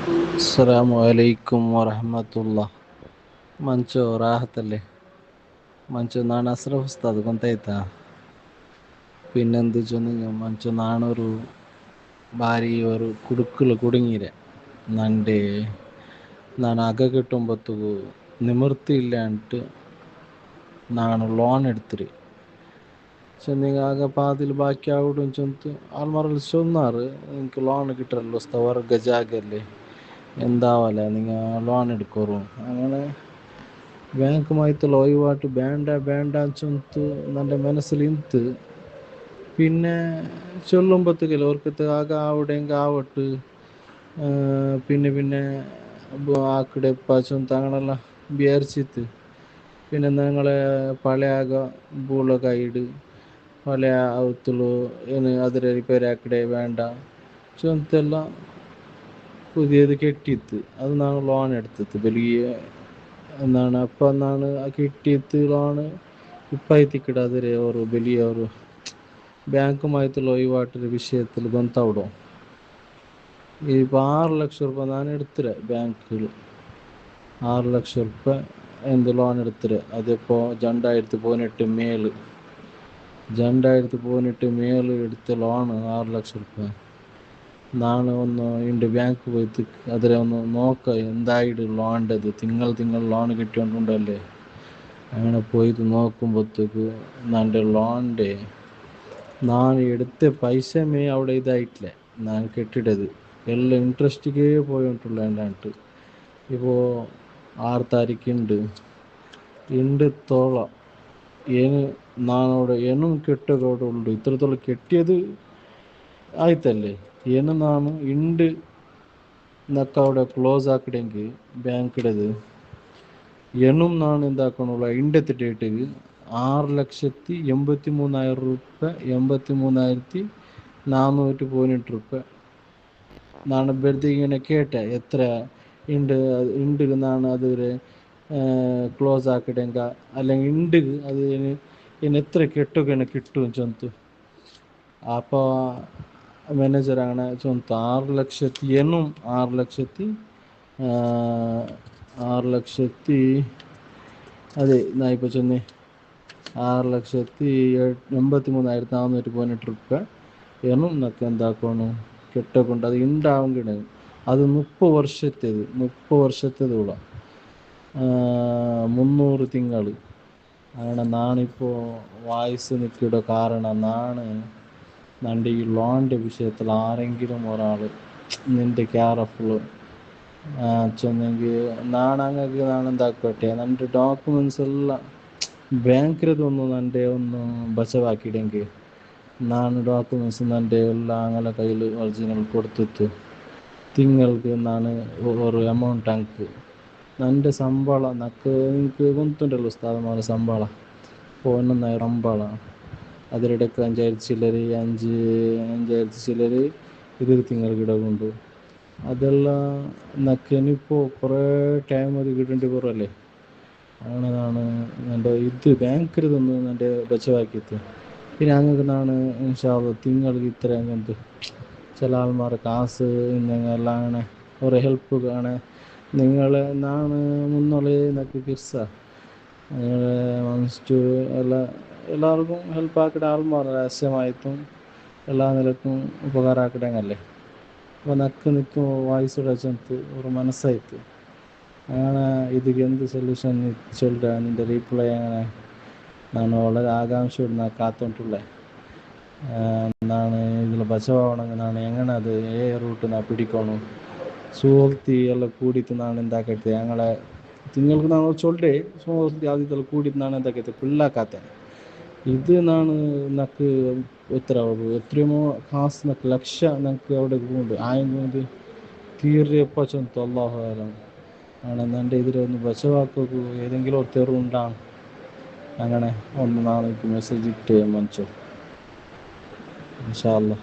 ಅಸ್ಸಲಾಮು ಅಲೈಕುಂ ವರಹಮತುಲ್ಲಾ. ಮಂಚು ರಾಹತಲ್ಲಿ ಮಂಚು ನಾನು ಅಸ್ರಫ್ ಉಸ್ತಾದ್ ಗೊತ್ತಾಯ್ತಾ. പിന്നെന്ത് ചൊന്നു ಮಂಚು ನಾನೊരു ಬಾರಿ ഒരു കുടുക്കിൽ കുടുങ്ങിരെ നൻ്റെ ನಾನು ಅಗ കിട്ടുമ്പത്തുകു നിവൃത്തി ഇല്ലാണ്ട് ನಾನು ലോൺ എടുത്തിരി ചെന്നിങ്ങ ആകെ പാതിൽ ബാക്കി ആവിടും ചൊന്ത് ആൾമാരെല്ലാം ചൊന്നാറ് എനിക്ക് ലോൺ കിട്ടല്ലോ ഉസ്താ വർഗ ജാഗല്ലേ എന്താവല്ല നിങ്ങൾ ലോൺ എടുക്കോറും അങ്ങനെ ಬ್ಯಾಂಕುമായിട്ടുള്ള ഒഴിവാട്ട് ಬೇಡ ചൊന്ത് എൻ്റെ മനസ്സിൽ ಇಂತು പിന്നെ ചൊല്ലുമ്പത്തേക്കില്ല ഓർക്കത്ത് ആകെ ആവിടെങ്കിൽ ആവട്ട് പിന്നെ ആക്കടെ ചൊന്ത് അങ്ങനെല്ലാം വിചാരിച്ചിട്ട് പിന്നെ ഞങ്ങളെ പഴയ ಬೂಳ ಕೈಡು പഴയ ಅವತ್ತಲು ಏನು ಅದರ ರಿಪೇರಿ ಆಕಡೆ വേണ്ട ചൊಂತೆಲ್ಲ പുതിയത് കെട്ടിയിട്ട് അത് നാണ് ലോൺ എടുത്തത് വലിയ എന്നാണ് അപ്പം എന്നാണ് കിട്ടിയത് ലോണ് ഇപ്പായിത്തിക്കിട അതിരെ ഒരു വലിയ ഒരു ಬ್ಯಾಂಕುമായിട്ടുള്ള ഒഴിവാട്ടൊരു വിഷയത്തിൽ ബന്ധവിടും. ഇപ്പോൾ 6 ലക്ഷം റുപ്യ ನಾನು എടുത്തിരെ ബാങ്കിൽ 6 ലക്ഷം റുപ്യ എന്ത് ലോൺ എടുത്തിരെ. അതിപ്പോൾ 2018 മേൽ എടുത്ത ലോണ് 6 ലക്ഷം റുപ്യ. ನಾನು ഒന്ന് ഇൻ്റെ ബാങ്ക് പോയിട്ട് അതിരെ ഒന്ന് നോക്കുക എന്തായിട്ട് ലോണിൻ്റെത് തിങ്കൾ ലോൺ കിട്ടിക്കൊണ്ടുണ്ടല്ലേ. അങ്ങനെ പോയിട്ട് നോക്കുമ്പോഴത്തേക്ക് എൻ്റെ ലോണിൻ്റെ ನಾನು എടുത്ത പൈസമേ അവിടെ ഇതായിട്ടില്ല. ഞാൻ കെട്ടിട്ടത് എല്ലാം ഇൻട്രസ്റ്റിക്കേ പോയിട്ടുള്ളൂ. എൻ്റെ ഇപ്പോൾ 6 ತಾರೀಕಿಂದು തോളം ಏನು ನಾನവിടെ ಏನು ಕೆಟ್ಟಗೋಡು ಉಂಟು ഇത്രത്തോളം കെട്ടിയത് ആയിത്തല്ലേ ಏನು ನಾನು നക്കവിടെ ക്ലോസ് ആക്കിടെങ്കിൽ ബാങ്കിടത് എന്നും ನಾನು എന്താക്കണുള്ള ഇണ്ടത്തെ ഡേറ്റിൽ 6,83,000 രൂപ 83,418 രൂപ ನಾನು ಬೆಳೆದು ഇങ്ങനെ കേട്ട എത്ര ഉണ്ട് ನಾನು അതൊരു ക്ലോസ് ആക്കിടെങ്ക അല്ലെങ്കിൽ ഉണ്ട് അത് ഇനി എത്ര കിട്ടും ചൊന്തു. അപ്പോൾ മാനേജർ അങ്ങനെ ചൊന്തു 6 ലക്ഷത്തി എന്നും 6 ലക്ഷത്തി അതെ ഞാൻ ഇപ്പോൾ ചൊന്നേ 6,83,418 രൂപ എന്നും നക്ക് എന്താക്കണം കെട്ടക്കൊണ്ട് അത് ഉണ്ടാവുകയാണ്. അത് 30 വർഷത്തേതുള്ള 300 തിങ്കൾ. അങ്ങനെ നാണിപ്പോൾ വായിസ് നിൽക്കിയുടെ കാരണം നൻ്റെ ഈ ലോണിൻ്റെ വിഷയത്തിൽ ആരെങ്കിലും ഒരാൾ നിൻ്റെ കെയർഫുൾ ചെന്നെങ്കിൽ നാണങ്ങൾക്ക് നാണെന്താക്കട്ടെ എൻ്റെ ഡോക്യുമെൻറ്റ്സ് എല്ലാം ബാങ്കിലതൊന്ന് എൻ്റെ ഒന്ന് ബച്ചവാക്കിയിടെങ്കിൽ ನಾನು ಡಾಕ್ಯುಮೆಂಟ್ಸ್ എൻ്റെ എല്ലാം അങ്ങനെ കയ്യിൽ ഒറിജിനൽ കൊടുത്തിട്ട് തിങ്ങൾക്ക് ನಾನು ഒരു എമൗണ്ട് ಅಂಕ್ എൻ്റെ ಸಂಬಳ ನಕ್ಕೆ എനിക്ക് ಗೊತ್ತುಂಟല്ലോ ഉസ്താദുമാരെ ಸಂಬಳ 11,000 ಸಂಬಳ അതിലിടയ്ക്ക് 5,000 ചില്ലറ് ഇത് തിങ്ങൾക്ക് ഇടവുണ്ട്. അതെല്ലാം നക്ക് ഇനിയിപ്പോൾ കുറേ ടൈം അത് കിട്ടേണ്ടി കുറവല്ലേ. അങ്ങനെ ನಾನು എൻ്റെ ഇത് ബാങ്കിലതൊന്ന് എൻ്റെ ബച്ചവാക്കിയിട്ട് പിന്നെ അങ്ങക്ക് ನಾನು ഇൻഷാ അല്ലാഹ് തിങ്ങൾക്ക് ഇത്ര അങ്ങനത്തെ ചില ആൾമാരെ കാസ് എല്ലാം അങ്ങനെ ഒരു ഹെൽപ്പ് കാണേ നിങ്ങളെ ನಾನು മുന്നോളെ നക്ക് കിർസ നിങ്ങളെ മനസ്സു എല്ലാവർക്കും ഹെൽപ്പ് ആക്കിയിട്ട് ആൾമാർ രഹസ്യമായിട്ടും എല്ലാ നിലക്കും ഉപകാരം ആക്കിയിട്ടങ്ങല്ലേ. അപ്പോൾ നക്ക് നിൽക്കും വായിസുടെ ചെന്ത് ഒരു മനസ്സായിട്ട് അങ്ങനെ ഇതിക്ക് എന്ത് സൊല്യൂഷൻ ചൊല്ലുക നിൻ്റെ റീപ്ലൈ അങ്ങനെ ನಾನು വളരെ ആകാംക്ഷയോട് ഞാൻ കാത്തോണ്ടുള്ളേ. ನಾನು ഇതിൽ ബച്ചവാവണമെങ്കിൽ ನಾನು എങ്ങനെ അത് റൂട്ട് ഞാൻ പിടിക്കണം സുഹൃത്തി എല്ലാം കൂടിയിട്ട് ನಾನು എന്താക്കട്ടെ ഞങ്ങളെ തിങ്ങൾക്ക് ನಾನು ചൊല്ലേ സുഹൃത്തി ആദ്യത്തിൽ കൂടിയിട്ട് ನಾನು എന്താക്കട്ടെ ഫുള്ളാക്കാത്തെ ഇത് ನಾನು നക്ക് എത്രയോ കാസ് നക്ക് ലക്ഷ നക്ക് അവിടെ ഉണ്ട് ആയത് തീർച്ചയപ്പോൾ ചൊന്തു അല്ലാഹു അലം. ആണ് എൻ്റെ ഇതിലൊന്ന് ബച്ചവാക്കൂ ഏതെങ്കിലും ഒരു തെറിവുണ്ടാണ്. അങ്ങനെ ഒന്ന് നാളേക്ക് മെസ്സേജ് ഇട്ടേ മഞ്ചോ ഇൻഷാ അല്ലാഹ്.